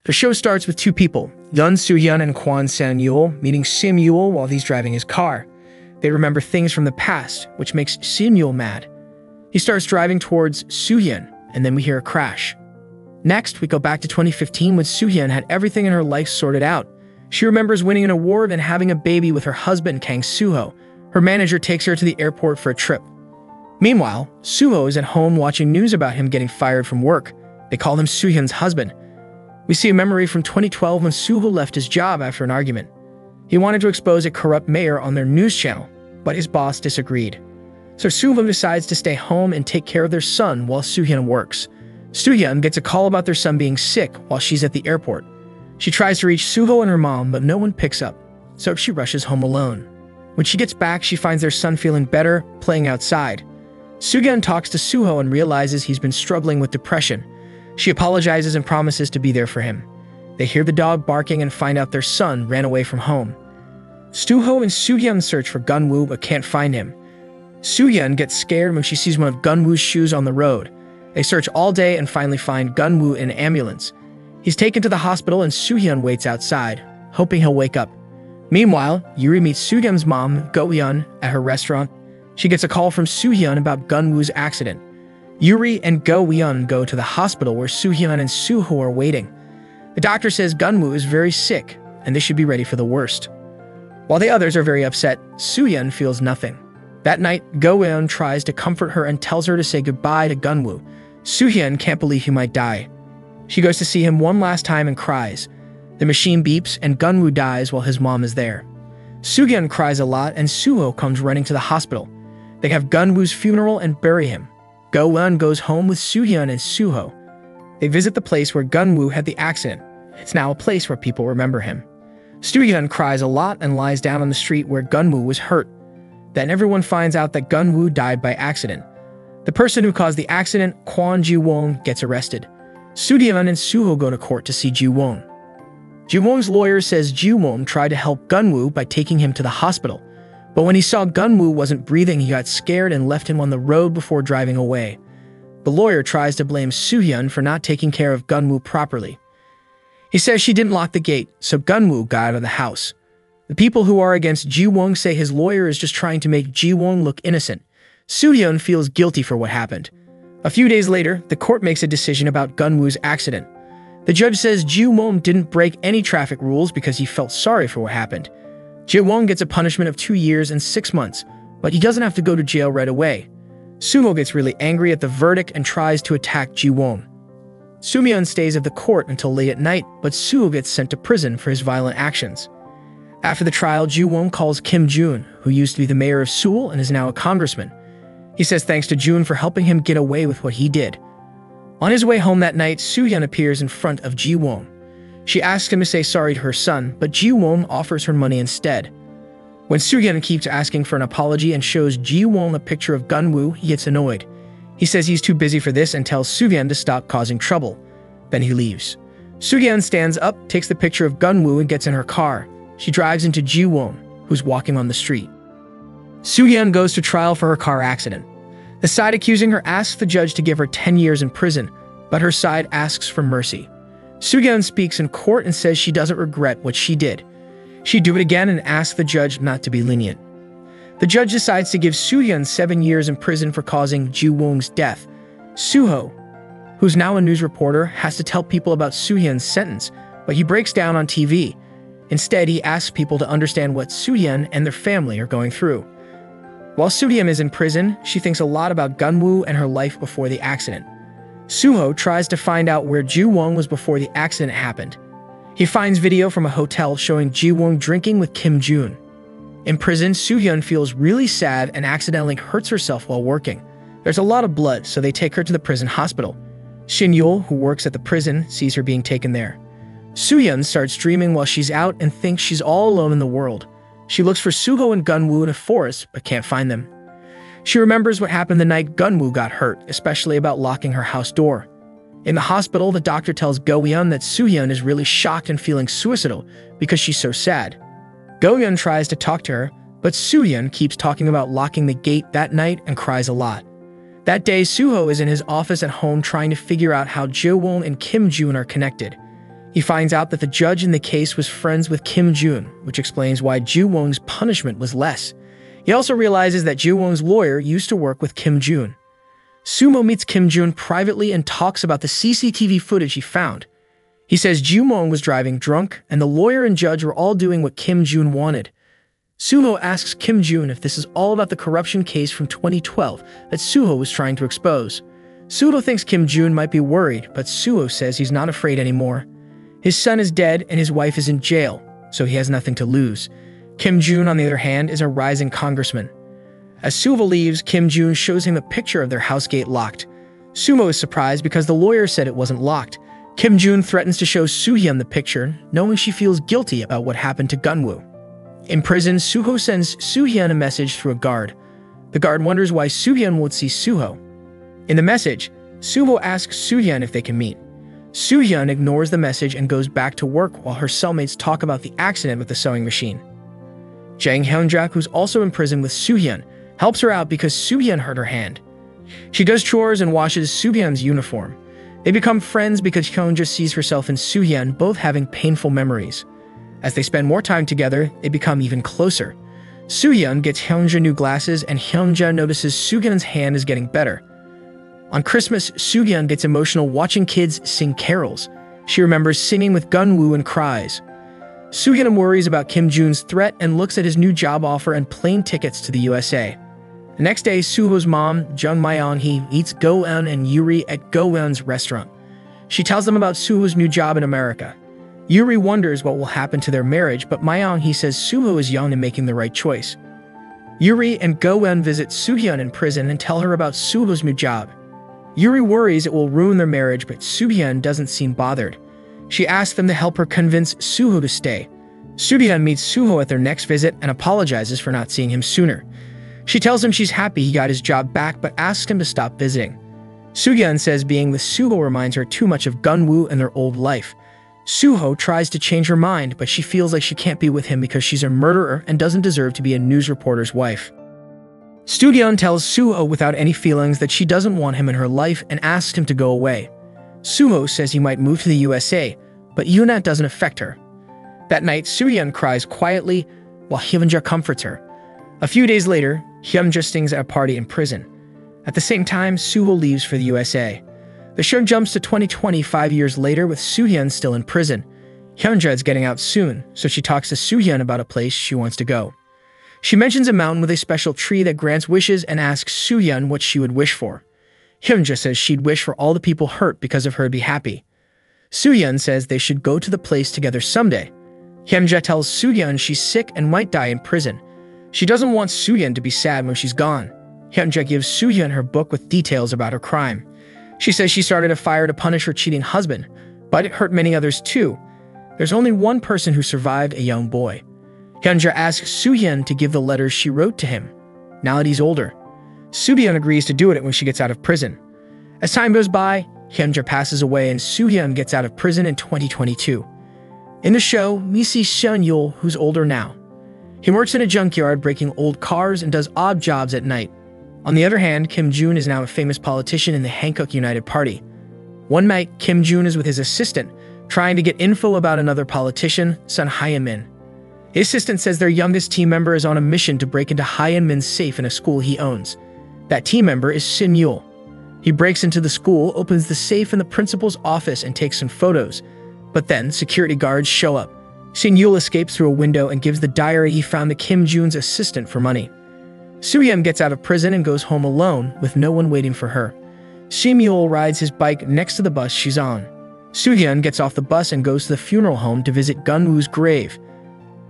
The show starts with two people, Yoon Soo-hyun and Kwon Sang-yeol, meeting Sim Yeol while he's driving his car. They remember things from the past, which makes Sim Yeol mad. He starts driving towards Soo-hyun, and then we hear a crash. Next, we go back to 2015 when Soo-hyun had everything in her life sorted out. She remembers winning an award and having a baby with her husband, Kang Soo-ho. Her manager takes her to the airport for a trip. Meanwhile, Soo-ho is at home watching news about him getting fired from work. They call him Soo-hyun's husband. We see a memory from 2012 when Soo-ho left his job after an argument. He wanted to expose a corrupt mayor on their news channel, but his boss disagreed. So Soo-ho decides to stay home and take care of their son while Soo-hyun works. Soo-hyun gets a call about their son being sick while she's at the airport. She tries to reach Soo-ho and her mom, but no one picks up, so she rushes home alone. When she gets back, she finds their son feeling better, playing outside. Soo-hyun talks to Soo-ho and realizes he's been struggling with depression. She apologizes and promises to be there for him. They hear the dog barking and find out their son ran away from home. Soo-ho and Soo-hyun search for Gun-woo but can't find him. Soo-hyun gets scared when she sees one of Gun-woo's shoes on the road. They search all day and finally find Gun-woo in an ambulance. He's taken to the hospital and Soo-hyun waits outside, hoping he'll wake up. Meanwhile, Yuri meets Soo-hyun's mom, Go-hyun, at her restaurant. She gets a call from Soo-hyun about Gun-woo's accident. Yuri and Go-hyun go to the hospital where Soo-hyun and Soo-ho are waiting. The doctor says Gun-woo is very sick and they should be ready for the worst. While the others are very upset, Soo-hyun feels nothing. That night, Go-hyun tries to comfort her and tells her to say goodbye to Gun-woo. Soo-hyun can't believe he might die. She goes to see him one last time and cries. The machine beeps and Gun-woo dies while his mom is there. Soo-hyun cries a lot and Soo-ho comes running to the hospital. They have Gun-woo's funeral and bury him. Go-hyun goes home with Soo-hyun and Soo-ho. They visit the place where Gun-woo had the accident. It's now a place where people remember him. Soo-hyun cries a lot and lies down on the street where Gun-woo was hurt. Then everyone finds out that Gun-woo died by accident. The person who caused the accident, Kwon Ji-won, gets arrested. Soo-hyun and Soo-ho go to court to see Ji-won. Ji-won's lawyer says Ji-won tried to help Gun-woo by taking him to the hospital. But when he saw Gun-woo wasn't breathing, he got scared and left him on the road before driving away. The lawyer tries to blame Soo-hyun for not taking care of Gun-woo properly. He says she didn't lock the gate, so Gun-woo got out of the house. The people who are against Ji-won say his lawyer is just trying to make Ji-won look innocent. Soo-hyun feels guilty for what happened. A few days later, the court makes a decision about Gun-woo's accident. The judge says Ji-won didn't break any traffic rules because he felt sorry for what happened. Ji-won gets a punishment of 2 years and 6 months, but he doesn't have to go to jail right away. Soo-ho gets really angry at the verdict and tries to attack Ji-won. Soo-hyun stays at the court until late at night, but Soo-ho gets sent to prison for his violent actions. After the trial, Ji-won calls Kim Jun, who used to be the mayor of Seoul and is now a congressman. He says thanks to Jun for helping him get away with what he did. On his way home that night, Soo-hyun appears in front of Ji-won. She asks him to say sorry to her son, but Ji-won offers her money instead. When Soo-hyun keeps asking for an apology and shows Ji-won a picture of Gun-woo, he gets annoyed. He says he's too busy for this and tells Soo-hyun to stop causing trouble. Then he leaves. Soo-hyun stands up, takes the picture of Gun-woo and gets in her car. She drives into Ji-won, who's walking on the street. Soo-hyun goes to trial for her car accident. The side accusing her asks the judge to give her 10 years in prison, but her side asks for mercy. Soo-hyun speaks in court and says she doesn't regret what she did. She'd do it again and asks the judge not to be lenient. The judge decides to give Soo-hyun 7 years in prison for causing Ji-won's death. Soo-ho, who's now a news reporter, has to tell people about Soo-hyun's sentence, but he breaks down on TV. Instead, he asks people to understand what Soo-hyun and their family are going through. While Soo-hyun is in prison, she thinks a lot about Gun-woo and her life before the accident. Soo-ho tries to find out where Ji-won was before the accident happened. He finds video from a hotel showing Ji-won drinking with Kim Jun. In prison, Soo-hyun feels really sad and accidentally hurts herself while working. There's a lot of blood, so they take her to the prison hospital. Shin-yeol, who works at the prison, sees her being taken there. Soo-hyun starts dreaming while she's out and thinks she's all alone in the world. She looks for Soo-ho and Gun-woo in a forest, but can't find them. She remembers what happened the night Gun-woo got hurt, especially about locking her house door. In the hospital, the doctor tells Go-hyun that Soo-hyun is really shocked and feeling suicidal because she's so sad. Go-hyun tries to talk to her, but Soo-hyun keeps talking about locking the gate that night and cries a lot. That day, Soo-ho is in his office at home trying to figure out how Ji-won and Kim Jun are connected. He finds out that the judge in the case was friends with Kim Jun, which explains why Ju-won's punishment was less. He also realizes that Ju-won's lawyer used to work with Kim Jun. Sumo meets Kim Jun privately and talks about the CCTV footage he found. He says Ju-won was driving drunk, and the lawyer and judge were all doing what Kim Jun wanted. Suho asks Kim Jun if this is all about the corruption case from 2012 that Suho was trying to expose. Suho thinks Kim Jun might be worried, but Suho says he's not afraid anymore. His son is dead and his wife is in jail, so he has nothing to lose. Kim Jun, on the other hand, is a rising congressman. As Suho leaves, Kim Jun shows him a picture of their house gate locked. Sumo is surprised because the lawyer said it wasn't locked. Kim Jun threatens to show Soo-hyun the picture, knowing she feels guilty about what happened to Gunwoo. In prison, Suho sends Soo-hyun a message through a guard. The guard wonders why Soo-hyun would see Suho. In the message, Suho asks Soo-hyun if they can meet. Soo-hyun ignores the message and goes back to work while her cellmates talk about the accident with the sewing machine. Jang Hyunjak, who's also in prison with Soo-hyun, helps her out because Soo-hyun hurt her hand. She does chores and washes Soo-hyun's uniform. They become friends because Hyunja sees herself in Soo-hyun, both having painful memories. As they spend more time together, they become even closer. Soo-hyun gets Hyunja new glasses, and Hyunja notices Soo-hyun's hand is getting better. On Christmas, Soo-hyun gets emotional watching kids sing carols. She remembers singing with Gunwoo and cries. Soo-hyun worries about Kim Jun's threat and looks at his new job offer and plane tickets to the USA. The next day, Suho's mom, Jung Myeon-hee, eats Go-eun and Yuri at Go-eun's restaurant. She tells them about Suho's new job in America. Yuri wonders what will happen to their marriage, but Myeon-hee says Suho is young and making the right choice. Yuri and Go-eun visit Soo-hyun in prison and tell her about Suho's new job. Yuri worries it will ruin their marriage, but Soo-hyun doesn't seem bothered. She asks them to help her convince Suho to stay. Soo-hyun meets Suho at their next visit and apologizes for not seeing him sooner. She tells him she's happy he got his job back, but asks him to stop visiting. Soo-hyun says being with Suho reminds her too much of Gunwoo and their old life. Suho tries to change her mind, but she feels like she can't be with him because she's a murderer and doesn't deserve to be a news reporter's wife. Soo-hyun tells Suho without any feelings that she doesn't want him in her life and asks him to go away. Suho says he might move to the USA, but Yoonat doesn't affect her. That night, Soo-hyun cries quietly while Hyunja comforts her. A few days later, Hyunja sings at a party in prison. At the same time, Suho leaves for the USA. The show jumps to 2020, 5 years later, with Soo-hyun still in prison. Hyunja is getting out soon, so she talks to Soo-hyun about a place she wants to go. She mentions a mountain with a special tree that grants wishes and asks Soo-hyun what she would wish for. Hyunja says she'd wish for all the people hurt because of her to be happy. Soo-hyun says they should go to the place together someday. Hyunja tells Soo-hyun she's sick and might die in prison. She doesn't want Soo-hyun to be sad when she's gone. Hyunja gives Soo-hyun her book with details about her crime. She says she started a fire to punish her cheating husband, but it hurt many others too. There's only one person who survived, a young boy. Hyunja asks Soo-hyun to give the letters she wrote to him, now that he's older. Soo-hyun agrees to do it when she gets out of prison. As time goes by, Hyunja passes away and Soo-hyun gets out of prison in 2022. In the show, we see Seon-yul, who's older now. He works in a junkyard breaking old cars and does odd jobs at night. On the other hand, Kim Jun is now a famous politician in the Hankook United Party. One night, Kim Jun is with his assistant, trying to get info about another politician, Sun Hyun-min. His assistant says their youngest team member is on a mission to break into Hyun-min's safe in a school he owns. That team member is Sin-yul. He breaks into the school, opens the safe in the principal's office, and takes some photos. But then, security guards show up. Sin-yul escapes through a window and gives the diary he found to Kim Jun's assistant for money. Soo-hyun gets out of prison and goes home alone, with no one waiting for her. Sim-yul rides his bike next to the bus she's on. Soo-hyun gets off the bus and goes to the funeral home to visit Gunwoo's grave.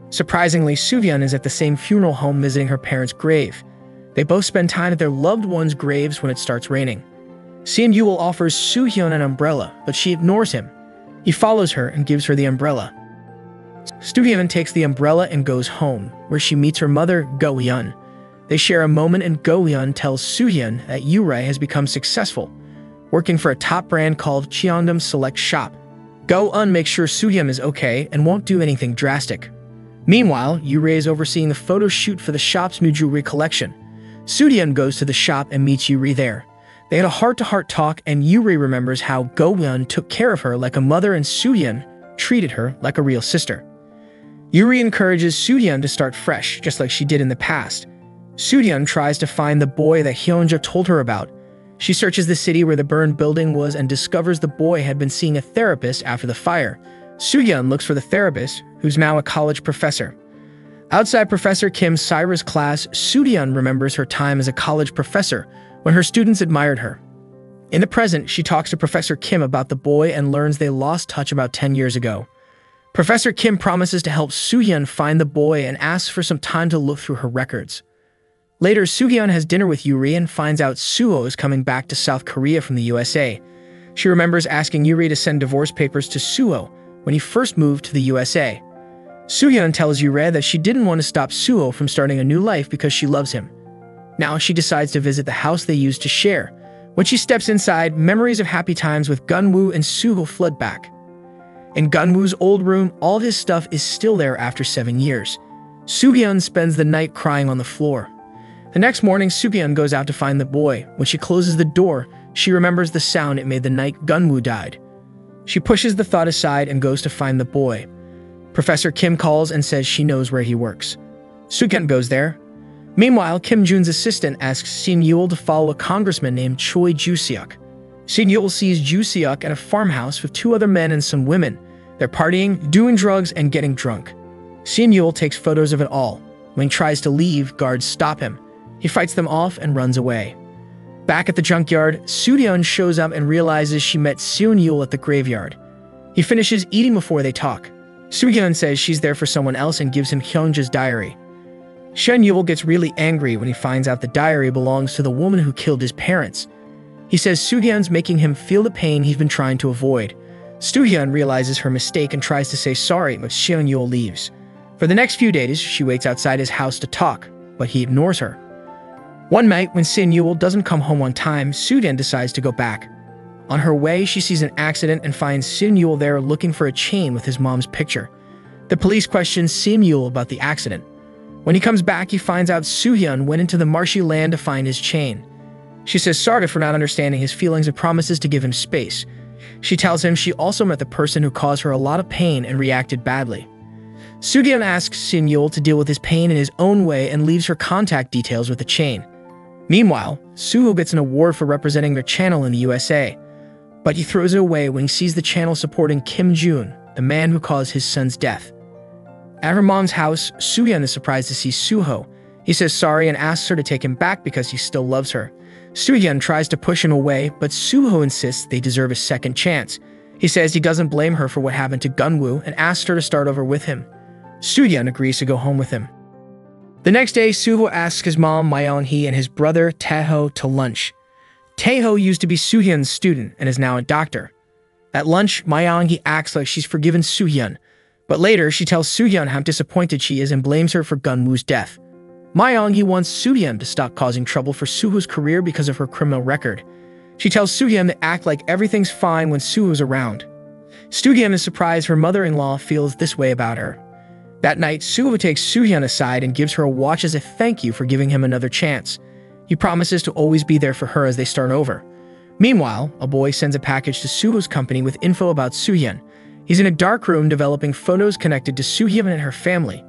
Surprisingly, Soo-hyun is at the same funeral home visiting her parents' grave. They both spend time at their loved ones' graves when it starts raining. Sim-yul offers Soo-hyun an umbrella, but she ignores him. He follows her and gives her the umbrella. Soo-hyun takes the umbrella and goes home, where she meets her mother, Go-hyun. They share a moment and Go-hyun tells Soo-hyun that Yuri has become successful, working for a top brand called Cheongdam Select Shop. Go-hyun makes sure Soo-hyun is okay and won't do anything drastic. Meanwhile, Yuri is overseeing the photo shoot for the shop's new jewelry collection. Soo-hyun goes to the shop and meets Yuri there. They had a heart-to-heart talk and Yuri remembers how Go-hyun took care of her like a mother and Soo-hyun treated her like a real sister. Yuri encourages Soo-hyun to start fresh, just like she did in the past. Soo-hyun tries to find the boy that Hyunja told her about. She searches the city where the burned building was and discovers the boy had been seeing a therapist after the fire. Soo-hyun looks for the therapist, who's now a college professor. Outside Professor Kim Saira's class, Soo-hyun remembers her time as a college professor when her students admired her. In the present, she talks to Professor Kim about the boy and learns they lost touch about 10 years ago. Professor Kim promises to help Soo-hyun find the boy and asks for some time to look through her records. Later, Soo-hyun has dinner with Yuri and finds out Suho is coming back to South Korea from the USA. She remembers asking Yuri to send divorce papers to Suho when he first moved to the USA. Soo-hyun tells Yuri that she didn't want to stop Suho from starting a new life because she loves him. Now she decides to visit the house they used to share. When she steps inside, memories of happy times with Gunwoo and Suho flood back. In Gunwoo's old room, all of his stuff is still there after 7 years. Soo-hyun spends the night crying on the floor. The next morning, Soo-hyun goes out to find the boy. When she closes the door, she remembers the sound it made the night Gunwoo died. She pushes the thought aside and goes to find the boy. Professor Kim calls and says she knows where he works. Soo-hyun goes there. Meanwhile, Kim Jun's assistant asks Shin Yul to follow a congressman named Choi Joo-seok. Shin Yul sees Joo-seok at a farmhouse with 2 other men and some women. They're partying, doing drugs, and getting drunk. Shin Yul takes photos of it all. When he tries to leave, guards stop him. He fights them off and runs away. Back at the junkyard, Soo-hyun shows up and realizes she met Shin Yul at the graveyard. He finishes eating before they talk. Soo-hyun says she's there for someone else and gives him Hyunja's diary. Shin Yul gets really angry when he finds out the diary belongs to the woman who killed his parents. He says Soo-hyun's making him feel the pain he's been trying to avoid. Soo-hyun realizes her mistake and tries to say sorry, but Shin Yul leaves. For the next few days, she waits outside his house to talk, but he ignores her. One night, when Shin Yul doesn't come home on time, Soo-hyun decides to go back. On her way, she sees an accident and finds Shin Yul there looking for a chain with his mom's picture. The police question Shin Yul about the accident. When he comes back, he finds out Soo-hyun went into the marshy land to find his chain. She says sorry for not understanding his feelings and promises to give him space. She tells him she also met the person who caused her a lot of pain and reacted badly. Soo-hyun asks Shin Yul to deal with his pain in his own way and leaves her contact details with the chain. Meanwhile, Suho gets an award for representing their channel in the USA, but he throws it away when he sees the channel supporting Kim Jun, the man who caused his son's death. At her mom's house, Soo-hyun is surprised to see Suho. He says sorry and asks her to take him back because he still loves her. Soo-hyun tries to push him away, but Suho insists they deserve a second chance. He says he doesn't blame her for what happened to Gunwoo and asks her to start over with him. Soo-hyun agrees to go home with him. The next day, Suho asks his mom, Myung-hee, and his brother, Taeho, to lunch. Taeho used to be Soo-hyun's student and is now a doctor. At lunch, Myung-hee acts like she's forgiven Soo-hyun, but later she tells Soo-hyun how disappointed she is and blames her for Gunwoo's death. Myung-hee wants Soo-hyun to stop causing trouble for Suho's career because of her criminal record. She tells Soo-hyun to act like everything's fine when Suho's around. Soo-hyun is surprised her mother-in-law feels this way about her. That night, Suho takes Soo-hyun aside and gives her a watch as a thank you for giving him another chance. He promises to always be there for her as they start over. Meanwhile, a boy sends a package to Suho's company with info about Soo-hyun. He's in a dark room developing photos connected to Soo-hyun and her family.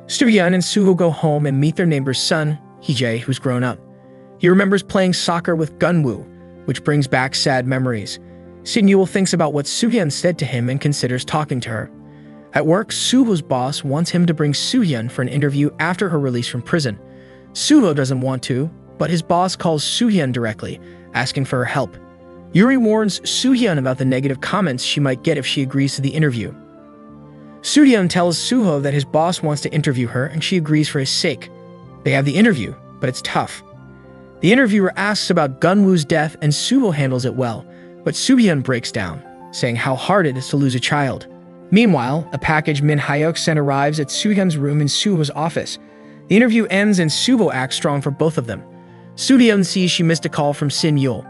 Soo-hyun and Suho go home and meet their neighbor's son, Hee-jae, who's grown up. He remembers playing soccer with Gunwoo, which brings back sad memories. Shin Yul thinks about what Soo-hyun said to him and considers talking to her. At work, Suho's boss wants him to bring Soo-hyun for an interview after her release from prison. Suho doesn't want to, but his boss calls Soo-hyun directly, asking for her help. Yuri warns Soo-hyun about the negative comments she might get if she agrees to the interview. Soo-hyun tells Suho that his boss wants to interview her and she agrees for his sake. They have the interview, but it's tough. The interviewer asks about Gunwoo's death and Suho handles it well, but Soo-hyun breaks down, saying how hard it is to lose a child. Meanwhile, a package Min Hyuk sent arrives at Soo-hyun's room in Suho's office. The interview ends and Suho acts strong for both of them. Soo-hyun sees she missed a call from Shin Yul.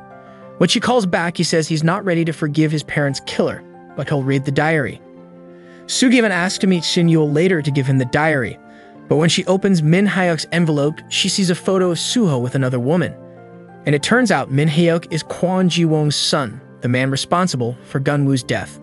When she calls back, he says he's not ready to forgive his parents' killer, but he'll read the diary. Soo-hyun asks to meet Shin Yul later to give him the diary, but when she opens Min Hyuk's envelope, she sees a photo of Suho with another woman. And it turns out Min Hyuk is Kwon Ji-won's son, the man responsible for Gunwoo's death.